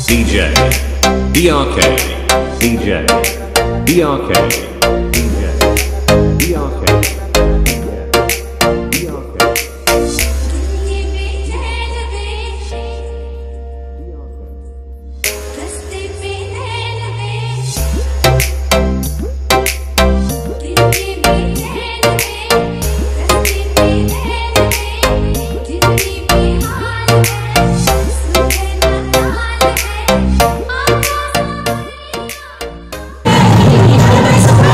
DJ BRK, DJ BRK, DJ BRK, Let's go.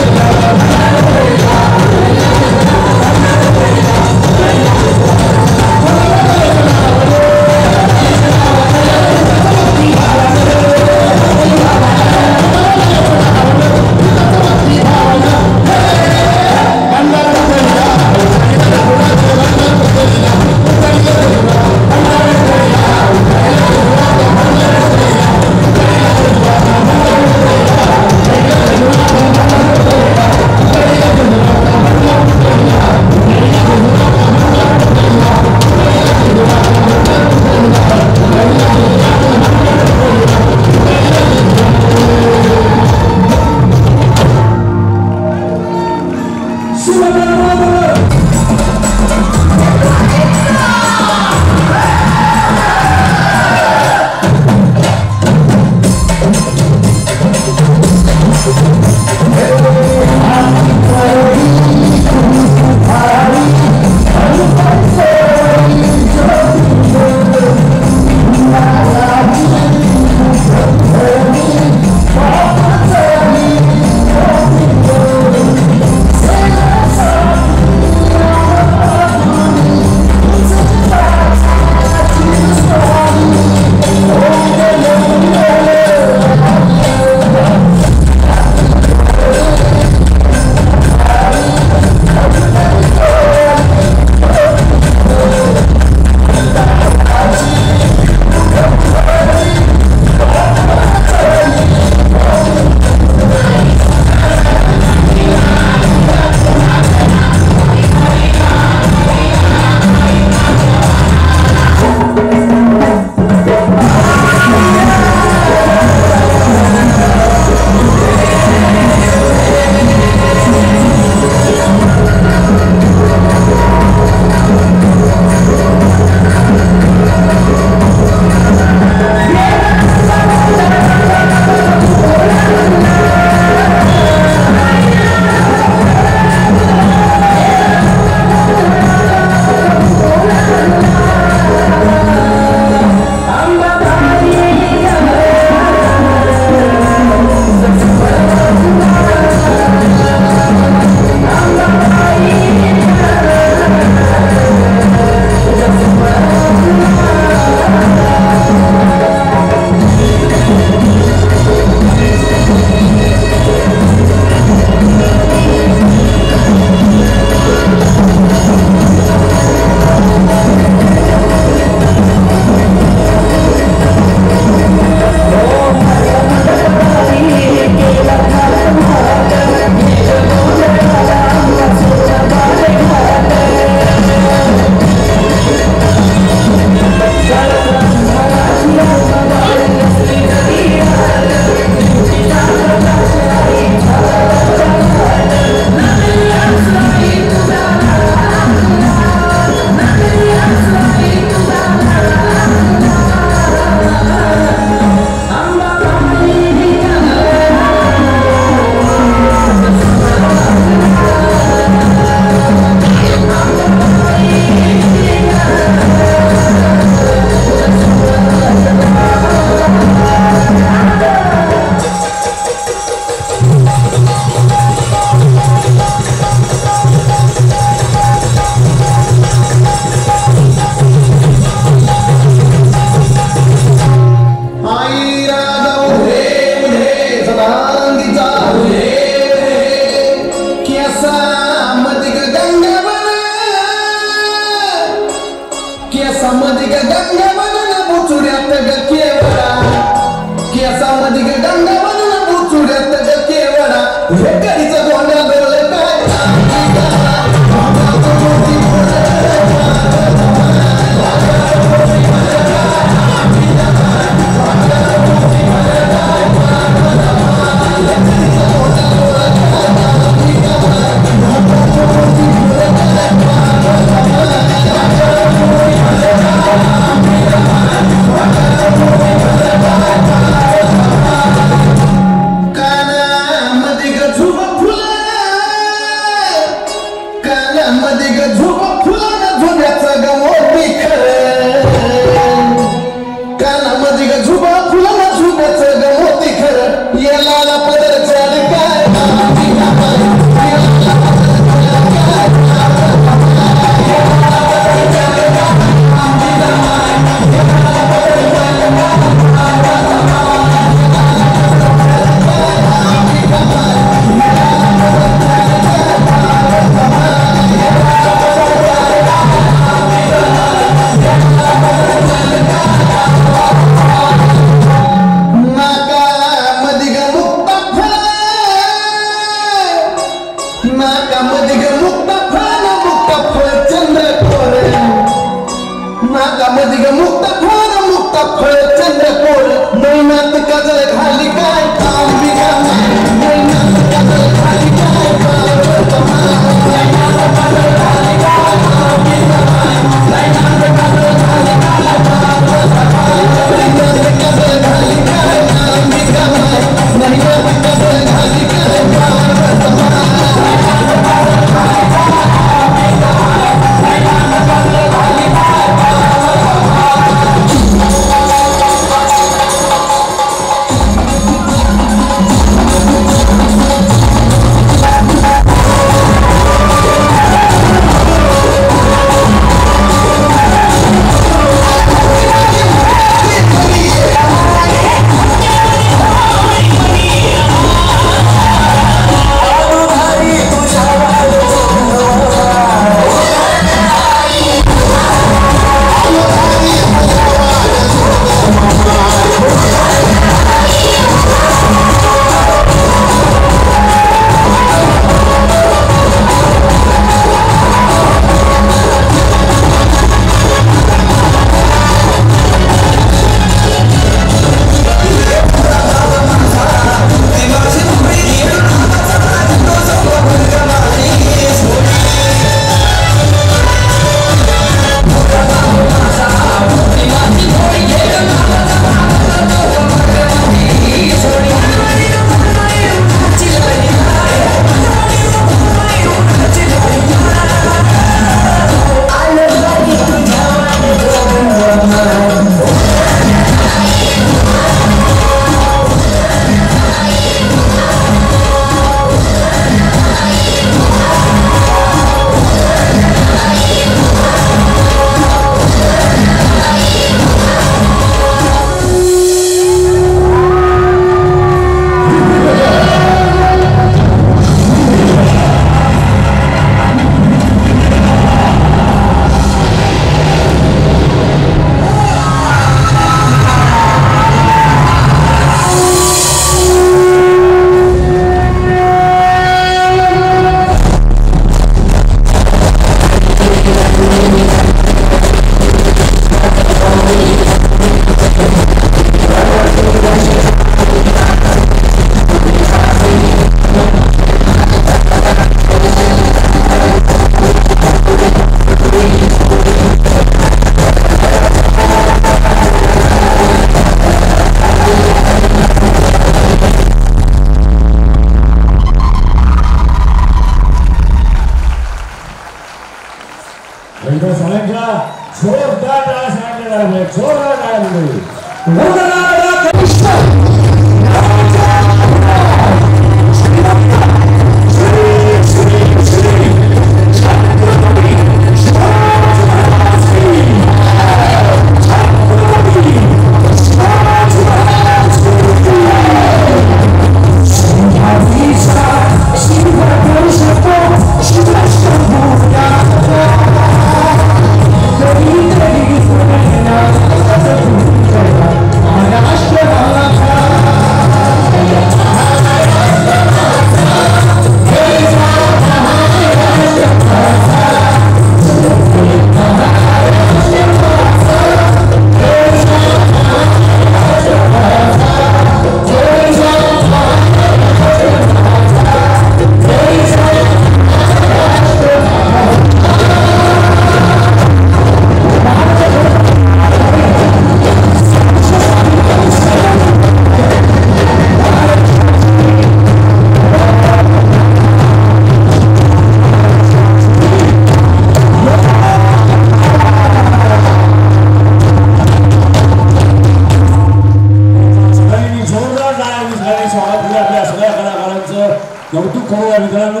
कौतुक करूया मित्रांनो.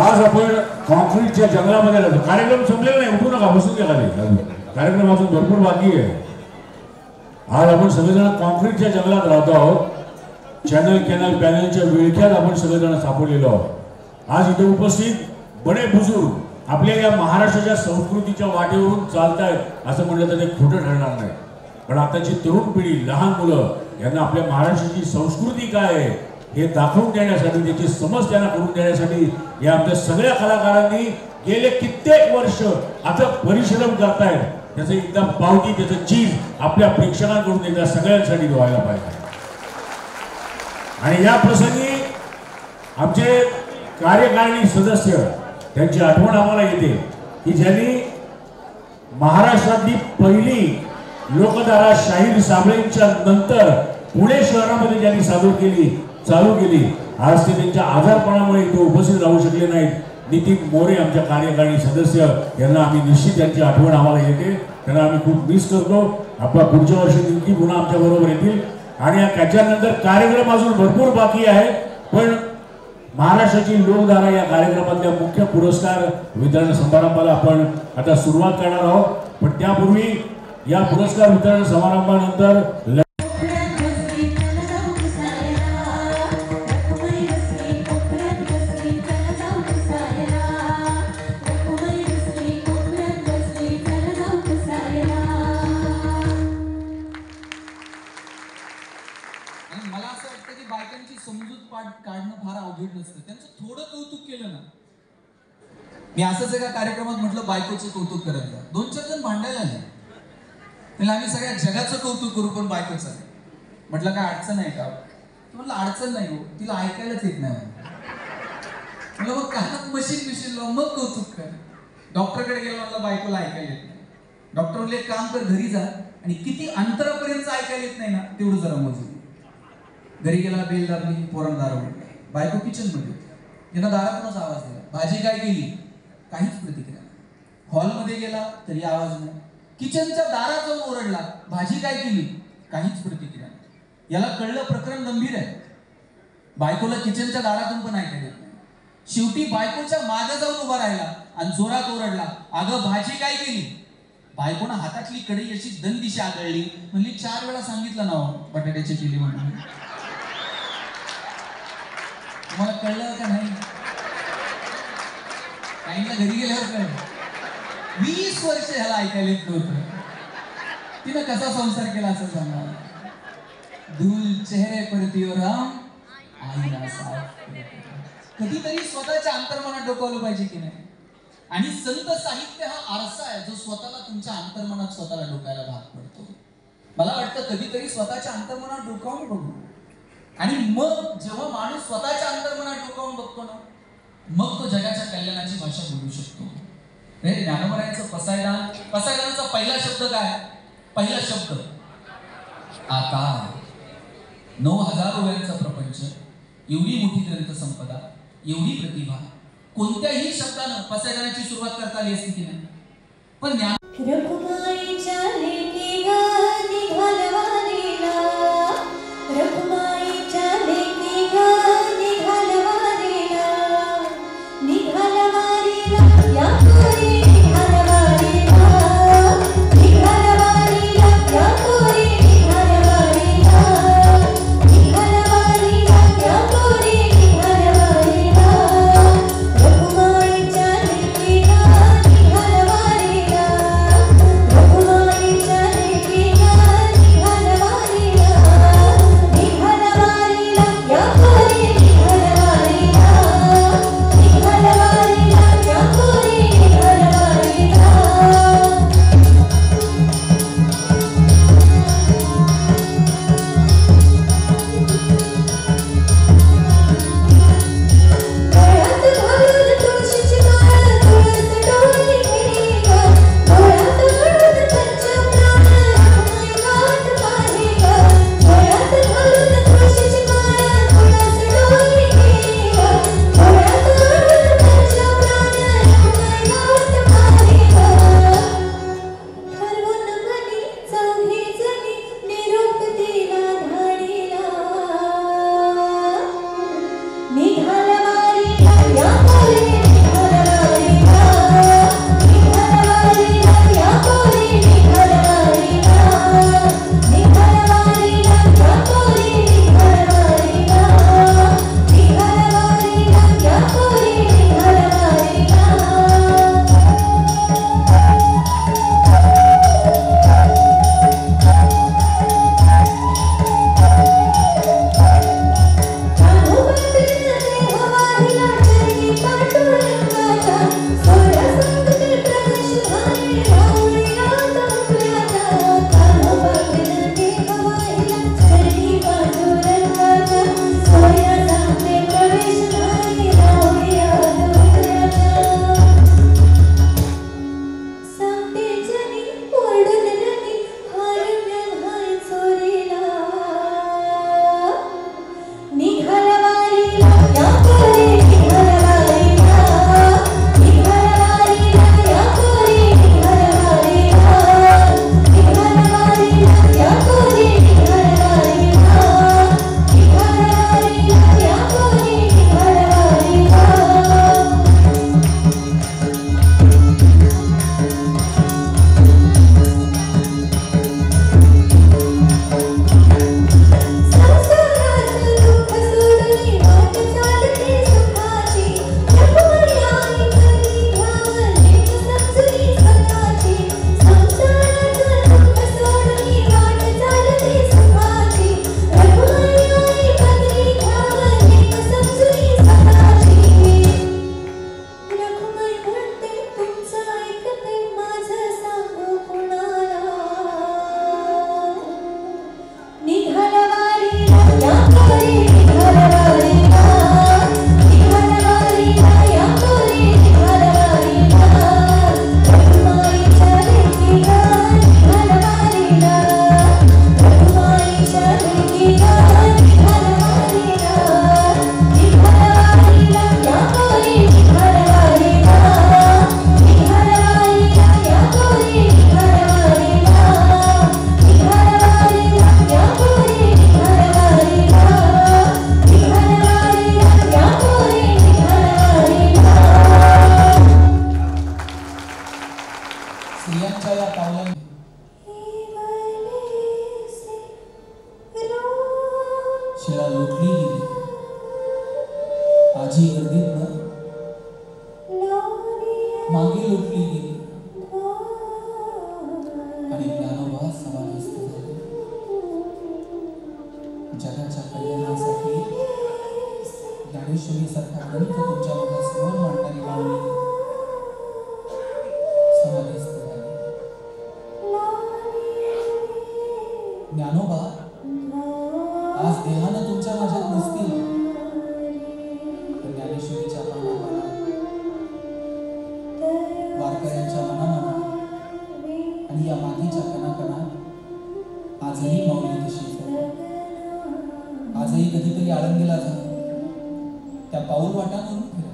आज आपण कॉन्क्रीटच्या जंगलामध्ये राहतो. कार्यक्रम संपलेला नाही, उठू नका, बसून घ्या खाली. कार्यक्रम अजून भरपूर बाकी आहे. आज आपण सगळेजण कॉन्क्रीटच्या जंगलात राहतो आहोत. चॅनल कॅनल पॅनलच्या विळख्यात आपण सगळेजण सापडलेलो आहोत. आज इथे उपस्थित बडे बुजुर्ग आपल्या या महाराष्ट्राच्या संस्कृतीच्या वाटेवरून चालतायत असं म्हणलं तर ते खोटं ठरणार नाही. पण आताची तरुण पिढी, लहान मुलं यांना आपल्या महाराष्ट्राची संस्कृती काय आहे हे दाखवून देण्यासाठी, त्याची समज त्यांना करून देण्यासाठी या आमच्या सगळ्या कलाकारांनी गेले कित्येक वर्ष आता परिश्रम करतायत. त्याचं एकदा पावती, त्याचं चीज आपल्या प्रेक्षकांकडून एकदा सगळ्यांसाठी व्हायला पाहिजे. आणि या प्रसंगी आमचे कार्यकारिणी सदस्य त्यांची आठवण आम्हाला येते की ज्यांनी महाराष्ट्रातली पहिली लोकधारा शाहीर साबळेंच्या नंतर पुणे शहरामध्ये ज्यांनी चालू केली. आज ते त्यांच्या आजारपणामुळे इथे उपस्थित राहू शकले नाहीत. नितीन मोरे आमच्या कार्यकारिणी सदस्य, यांना आम्ही निश्चित त्यांची आठवण आम्हाला येते. त्यांना आम्ही खूप मिस करतो. आपला पुढच्या वर्षी निती पुन्हा आमच्या बरोबर येतील. आणि त्याच्यानंतर कार्यक्रम अजून भरपूर बाकी आहे. पण महाराष्ट्राची लोकधारा या कार्यक्रमातल्या मुख्य पुरस्कार वितरण समारंभाला आपण आता सुरुवात करणार आहोत. पण त्यापूर्वी या पुरस्कार वितरण समारंभानंतर मी असंच एका कार्यक्रमात म्हटलं बायकोचं कौतुक करत जा. 2-4 जण भांडायला आले. म्हणजे आम्ही सगळ्या जगाचं कौतुक करू पण बायकोचं नाही. म्हटलं काय अडचण आहे का? म्हटलं अडचण नाही हो, तिला ऐकायलाच येत नाही. म्हटलं मग कानात मशीन लावून मग कौतुक कर. डॉक्टरकडे गेला, मला बायकोला ऐकायला येत नाही. डॉक्टर म्हणले एक काम कर, घरी जा आणि किती अंतरापर्यंत ऐकायला येत नाही ना तेवढं जरा मोजून. घरी गेला, बेल दाबली, पोरांना दार उडली. बायको किचन मध्ये, त्यांना दारातूनच आवाज दिला, भाजी काय केली? काहीच प्रतिक्रिया नाही. हॉलमध्ये गेला तरी आवाज नाही. किचनच्या दारात जाऊन ओरडला, भाजी काय केली? काहीच प्रतिक्रिया नाही. याला कळलं प्रकरण गंभीर आहे. बायकोला किचनच्या दारातून पण ऐकायला येत नाही. शेवटी बायकोच्या मागे जाऊन उभा राहिला आणि जोरात ओरडला, अगं भाजी काय केली? बायकोनं हातातली कढई अशी दंदिशी आदळली. म्हणली 4 वेळा सांगितलं ना बटाट्याची केली म्हणून. तुम्हाला कळलं का नाही? काहींना घरी गेल्यावर कळलं. 20 वर्ष ह्याला ऐकायला येत नव्हतं. तिनं कसा संसार केला असं सांगा. धूल चेहरे परती और हम आईना साफ. कधीतरी स्वतःच्या अंतर्मनात डोकावलं पाहिजे की नाही. आणि संत साहित्य हा आरसा आहे जो स्वतःला तुमच्या अंतर्मनात स्वतःला डोकायला भाग पडतो. मला वाटतं कधीतरी स्वतःच्या अंतर्मनात डोकावून बघू. आणि मग जेव्हा माणूस स्वतःच्या अंतर्मनात डोकावून बघतो ना, मग तो जगाच्या कल्याणाची भाषा बोलू शकतो. ज्ञानोबरायांचं पसायदानाचा पहिला शब्द काय? पहिला शब्द आकार. 9000 ओव्यांचा प्रपंच, एवढी मोठी ग्रंथ संपदा, एवढी प्रतिभा. कोणत्याही शब्दानं पसायदानाची सुरुवात करता आली असती की नाही. पण ज्ञान निघाला आजी गर्दीतनं मागे लुटली गेली आणि ज्ञानोबा समाधिस्थ झाले. जगाच्या कल्याणासाठी ज्ञानेश्वरी सारखा ग्रंथ तुमच्या समोर मांडणारी माऊली समाधिस्थ झाली. ज्ञानोबा आज देहानं तुमच्या माझ्यात नसतील, पण ज्ञानेश्वरीच्या पानापाना वारकऱ्यांच्या मनामना आणि या मातीच्या कणाकणात आजही माऊली तशीच आहे. आजही कधीतरी आळंदीला जा, त्या पाऊल वाटांवरून फिरा.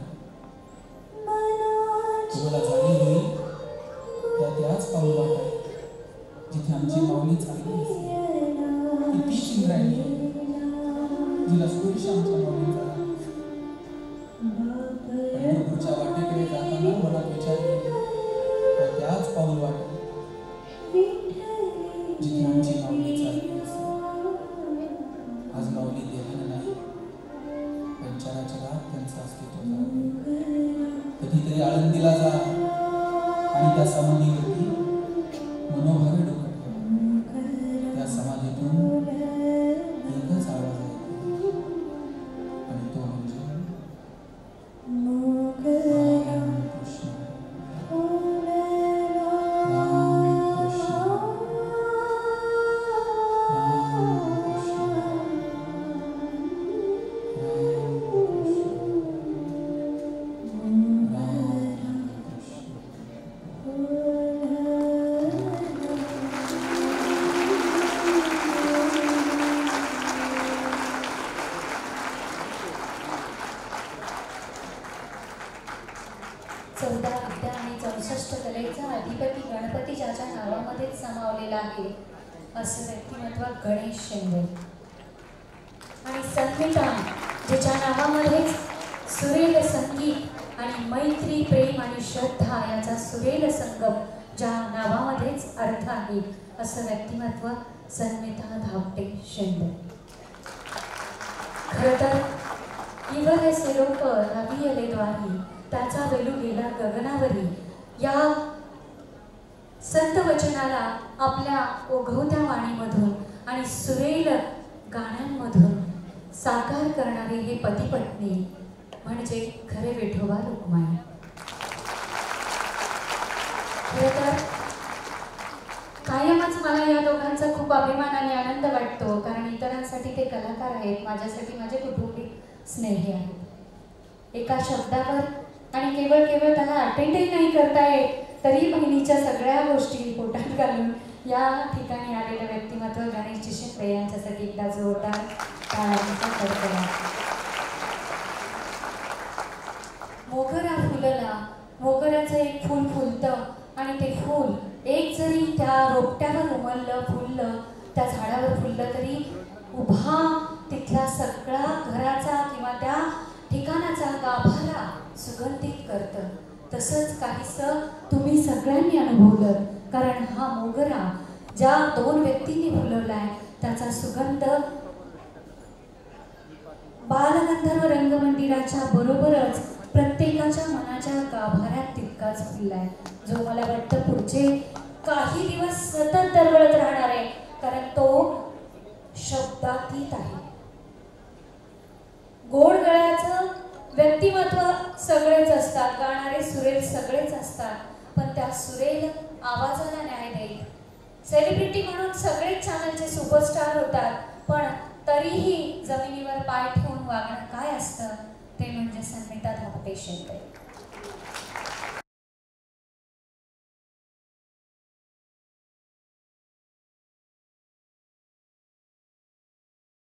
तुम्हाला जाणीव होईल त्याच पाऊल वाटा जिथे आमची माऊली चालली असते. तीच इंद्रायणी जिला स्पर्श आमच्या माऊलीचा झाला. पंढरपूरच्या वाटेकडे जाताना मला विचार येईल त्याच पाऊल वाटा जिथे आमची माऊली चालली असते. आज माऊली देवानं नाही, पण चराचरात त्यांचं अस्तित्व झालं. कधीतरी आळंदीला जा आणि त्या समाधीवरती मनोभावे डोकं ठेवा. त्या समाधीतून एकच आवाज आहे आणि तो म्हणजे रामकृष्ण रामकृष्ण असं व्यक्तिमत्व गणेश शेंडे. आणि संगीता ज्याच्या नावामध्येच सुरेल संगीत आणि मैत्री, प्रेम आणि श्रद्धा याचा सुरेल संगम ज्या नावामध्येच अर्थ आहे, असं व्यक्तिमत्व संगीता धापटे शेंडे. खरं तर इवर सेरोप रावियले द्वारी त्याचा वेलू गेला गगनावरी या संत वचनाला आपल्या ओघवत्या वाणीमधून आणि सुरेल गाण्यांमधून साकार करणारे हे पती पत्नी म्हणजे खरे विठोबा रुक्माई. खरं तर कायमच मला या दोघांचा खूप अभिमान आणि आनंद वाटतो, कारण इतरांसाठी ते कलाकार आहेत, माझ्यासाठी माझे कुटुंबी स्नेही आहेत. एका शब्दावर आणि केवळ त्याला अटेंडही नाही करता येत तरी बहिणीच्या सगळ्या गोष्टी पोटात घालून या ठिकाणी आलेलं व्यक्तिमत्व गणेशजी शेंडे यांच्यासाठी एकदा जोरदार टाळ्यांचा कडकडा. मोगरा फुलला, मोगऱ्याचं एक फूल फुलतं आणि ते फूल एक जरी त्या रोपट्यावर उमललं, फुललं, त्या झाडावर फुललं तरी उभा तिथला सगळा घराचा किंवा त्या ठिकाणाचा गाभारा सुगंधित करतं. तसंच काहीसं तुम्ही सगळ्यांनी अनुभवलं, कारण हा मोगरा ज्या दोन व्यक्तींनी फुलवलाय त्याचा सुगंध बालगंधर्व रंगमंदिराच्या बरोबरच प्रत्येकाच्या मनाच्या गाभाऱ्यात तितकाच फुललाय, जो मला वाटतं पुढचे काही दिवस सतत दरवळत राहणार आहे, कारण तो शब्दातीत आहे. गोड गळ्याचं व्यक्तिमत्व सगळेच असतात, गाणारे सुरेल सगळेच असतात, पण त्या सुरेल आवाजाला न्याय देईल. सेलिब्रिटी म्हणून सगळेच चॅनलचे सुपरस्टार होतात, पण तरीही जमिनीवर पाय ठेवून वागणं काय असतं ते म्हणजे संगीता धापटे शेंडे.